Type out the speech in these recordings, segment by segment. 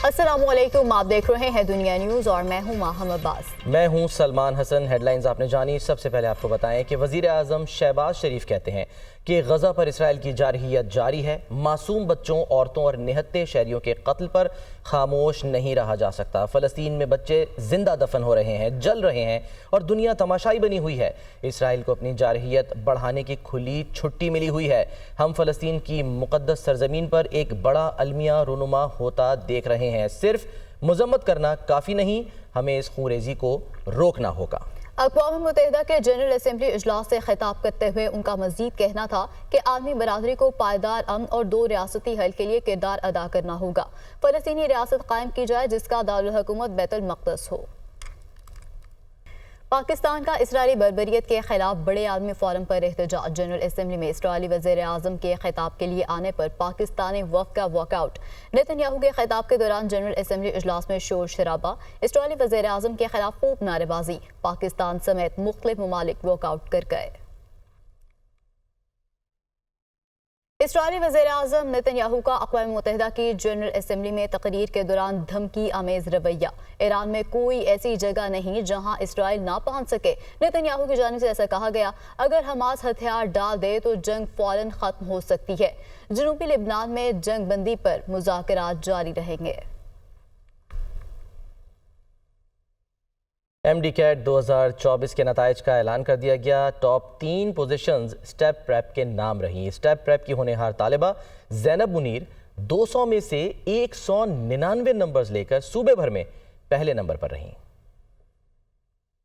अस्सलाम वालेकुम, आप देख रहे हैं दुनिया न्यूज़ और मैं हूं माहम अब्बास। मैं हूं सलमान हसन। हेडलाइंस आपने जानी। सबसे पहले आपको बताएं कि वज़ीर आज़म शहबाज शरीफ कहते हैं कि गज़ा पर इसराइल की जारहियत जारी है। मासूम बच्चों, औरतों और निहत्ते शहरियों के कत्ल पर खामोश नहीं रहा जा सकता। फ़लस्तीन में बच्चे जिंदा दफन हो रहे हैं, जल रहे हैं और दुनिया तमाशाई बनी हुई है। इसराइल को अपनी जारहियत बढ़ाने की खुली छुट्टी मिली हुई है। हम फ़लस्तीन की मुक़द्दस सरज़मीन पर एक बड़ा अलमिया रूनुमा होता देख रहे हैं। सिर्फ मज़म्मत करना काफ़ी नहीं, हमें इस खूंरेज़ी को रोकना होगा। अक़वाम मुत्तहिदा के जनरल असेंबली इजलास से खिताब करते हुए उनका मज़ीद कहना था कि आलमी बरादरी को पायदार अमन और 2 रियासती हल के लिए किरदार अदा करना होगा। फ़लस्तीनी रियासत कायम की जाए जिसका दारुल हुकूमत बैतुल मक़दस हो। पाकिस्तान का इसराइली बर्बरियत के खिलाफ बड़े आलमी फोरम पर एहतजाज। जनरल असेंबली में इसराइली वज़ीर आज़म के खिताब के लिए आने पर पाकिस्तानी वफ़द का वॉकआउट। नेतन्याहू के खिताब के दौरान जनरल असेंबली इजलास में शोर शराबा। इसराइली वज़ीर आज़म के खिलाफ खूब नारेबाजी। पाकिस्तान समेत मुख्तलिफ ममालिक वॉकआउट कर गए। इसराइली वज़ीर आज़म नेतन्याहू का अक़वाम मुत्तहिदा की जनरल असेंबली में तकरीर के दौरान धमकी आमेज़ रवैया। ईरान में कोई ऐसी जगह नहीं जहां इसराइल ना पहुंच सके। नेतन्याहू की जानिब से ऐसा कहा गया, अगर हमास हथियार डाल दे तो जंग फ़ौरन ख़त्म हो सकती है। जनूबी लिबनान में जंग बंदी पर मुज़ाकरात जारी रहेंगे। MD-CAT 2024 के नताइज का ऐलान कर दिया गया। टॉप 3 पोजीशंस स्टेप प्रेप के नाम रही। स्टेप प्रेप की होनहार तालिबा ज़ैनब मुनीर 200 में से 199 नंबर्स लेकर सूबे भर में पहले नंबर पर रहीं।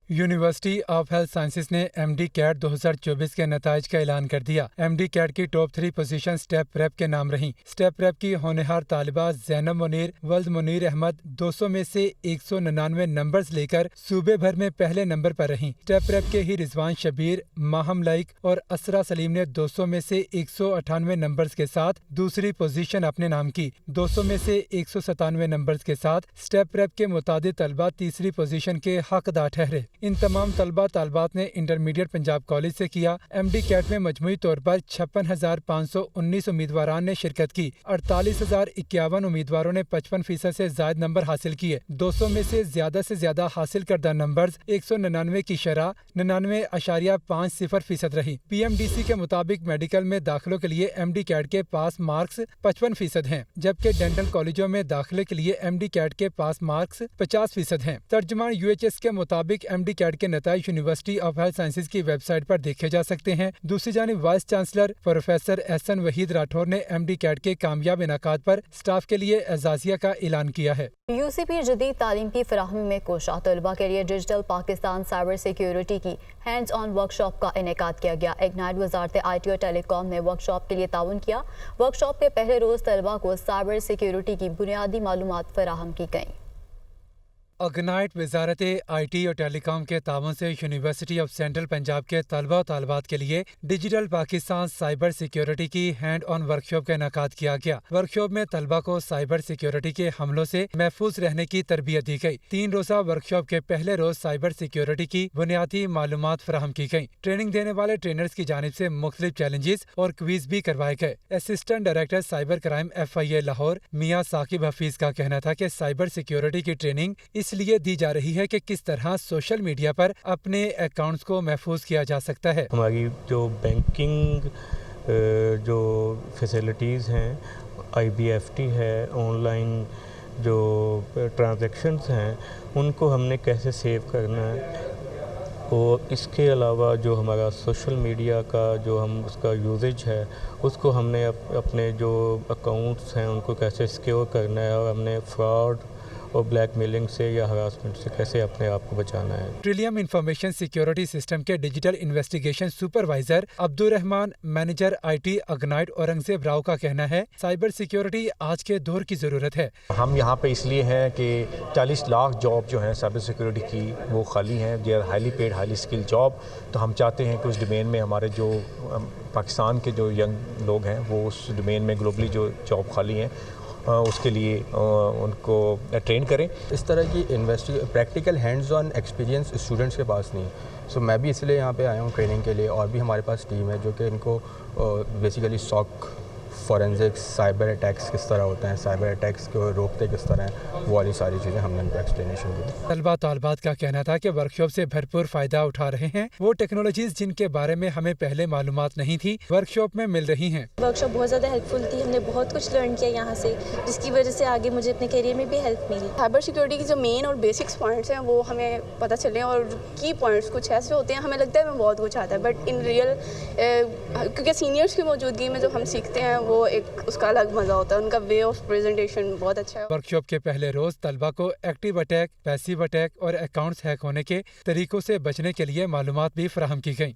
यूनिवर्सिटी ऑफ हेल्थ साइंसेज ने MD-CAT 2024 के नताइज का ऐलान कर दिया। MD-CAT की टॉप 3 पोजीशन स्टेप प्रेप के नाम रहीं। स्टेप प्रेप की होनहार तालिबा ज़ैनब मुनीर वल्द मुनीर अहमद 200 में से 199 नंबर्स लेकर सूबे भर में पहले नंबर पर रहीं। स्टेप प्रेप के ही रिजवान शबीर, माहम लाइक और असरा सलीम ने 200 में से 198 नंबर्स के साथ दूसरी पोजीशन अपने नाम की। 200 में से 197 नंबर्स के साथ स्टेप प्रेप के मुतादिद तलबा तीसरी पोजीशन के हकदार ठहरे। इन तमाम तलबा तालबात ने इंटरमीडिएट पंजाब कॉलेज से किया। MD-CAT में मजमूई तौर पर 56,519 उम्मीदवारान ने शिरकत की। 48,051 उम्मीदवारों ने 55% से ज्यादा नंबर हासिल किए। 200 में से ज्यादा हासिल करदा नंबर्स 199 की शरह 99.50% रही। PMDC के मुताबिक मेडिकल में दाखिलों के लिए MD-CAT के पास मार्क्स 55% हैं, जबकि डेंटल कॉलेजों में दाखिले के लिए MD-CAT के पास मार्क्स 50% हैं। तर्जुमान UHS के मुताबिक MD-CAT के नताइज यूनिवर्सिटी ऑफ हेल्थ साइंसेज की वेबसाइट पर देखे जा सकते हैं। दूसरी जानिब vice chancellor professor Ehsan Waheed Rathore ने MD-CAT के कामयाब इनाकात पर स्टाफ के लिए एजाजिया का ऐलान किया है। UCP जदीद तालीम की फराहमी में कोशा। तलबा के लिए डिजिटल पाकिस्तान साइबर सिक्योरिटी की हैंड्स ऑन वर्कशॉप का इनेकाद किया गया। इग्नाइट वजारत IT और टेलीकॉम ने वर्कशॉप के लिए ताउन किया। वर्कशॉप के पहले रोज तलबा को साइबर सिक्योरिटी की बुनियादी मालूमात फराहम की गईं। इग्नाइट वजारत IT और टेलीकॉम के तावन से यूनिवर्सिटी ऑफ सेंट्रल पंजाब के तलबा और तालबात के लिए डिजिटल पाकिस्तान साइबर सिक्योरिटी की हैंड ऑन वर्कशॉप का इनेकाद किया गया। वर्कशॉप में तलबा को साइबर सिक्योरिटी के हमलों से महफूज रहने की तरबियत दी गई। 3 रोज़ा वर्कशॉप के पहले रोज साइबर सिक्योरिटी की बुनियादी मालूमात फराहम की गई। ट्रेनिंग देने वाले ट्रेनर्स की जानिब से मुख्तलिफ चैलेंजेस और क्विज भी करवाए गए। Assistant director cyber crime FIA Lahore मियाँ साकिब हफीज का कहना था कि साइबर सिक्योरिटी की ट्रेनिंग इसलिए दी जा रही है कि किस तरह सोशल मीडिया पर अपने अकाउंट्स को महफूज किया जा सकता है। हमारी जो बैंकिंग जो फैसिलिटीज़ हैं, IBFT है, ऑनलाइन जो ट्रांजैक्शंस हैं, उनको हमने कैसे सेव करना है। और इसके अलावा जो हमारा सोशल मीडिया का जो हम उसका यूजेज है, उसको हमने अपने जो अकाउंट्स हैं उनको कैसे सिक्योर करना है, और हमने फ्रॉड और ब्लैकमेलिंग से या हरासमेंट से कैसे अपने आप को बचाना है। ट्रिलियम इंफॉर्मेशन सिक्योरिटी सिस्टम के digital investigation supervisor Abdurrahman manager IT ignite Aurangzeb Rao का कहना है, साइबर सिक्योरिटी आज के दौर की ज़रूरत है। हम यहाँ पे इसलिए हैं कि 40 लाख जॉब जो हैं साइबर सिक्योरिटी की वो खाली हैं। They are highly paid highly skill job. तो हम चाहते हैं कि उस डोमेन में हमारे जो पाकिस्तान के जो यंग लोग हैं वो उस डोमेन में ग्लोबली जो जॉब खाली हैं उसके लिए उनको ट्रेन करें। इस तरह की practical hands on experience students के पास नहीं है। सो मैं भी इसलिए यहाँ पे आया हूँ ट्रेनिंग के लिए, और भी हमारे पास टीम है जो कि इनको basically SOC forensics, cyber attacks किस तरह होते हैं, साइबर अटैक्स को रोकते किस तरह हैं, वो वाली सारी चीज़ें हमने उनको एक्सप्लेनेशन दी। तलबा तालबात का कहना था कि वर्कशॉप से भरपूर फ़ायदा उठा रहे हैं। वो टेक्नोलॉजीज़ जिनके बारे में हमें पहले मालूमात नहीं थी वर्कशॉप में मिल रही हैं। वर्कशॉप बहुत ज़्यादा हेल्पफुल थी, हमने बहुत कुछ लर्न किया यहाँ से, जिसकी वजह से आगे मुझे अपने करियर में भी हेल्प मिली। साइबर सिक्योरिटी की जो मेन और बेसिक्स पॉइंट्स हैं वो हमें पता चले, और की पॉइंट्स कुछ ऐसे होते हैं हमें लगता है हमें बहुत कुछ आता है, बट इन रियल क्योंकि सीनियर्स की मौजूदगी में जो हम सीखते हैं वो एक उसका अलग मज़ा होता है, उनका वे ऑफ प्रेजेंटेशन बहुत अच्छा है। वर्कशॉप के पहले रोज तलबा को एक्टिव अटैक, पैसिव अटैक और अकाउंट्स हैक होने के तरीकों से बचने के लिए मालूमात भी फराहम की गई।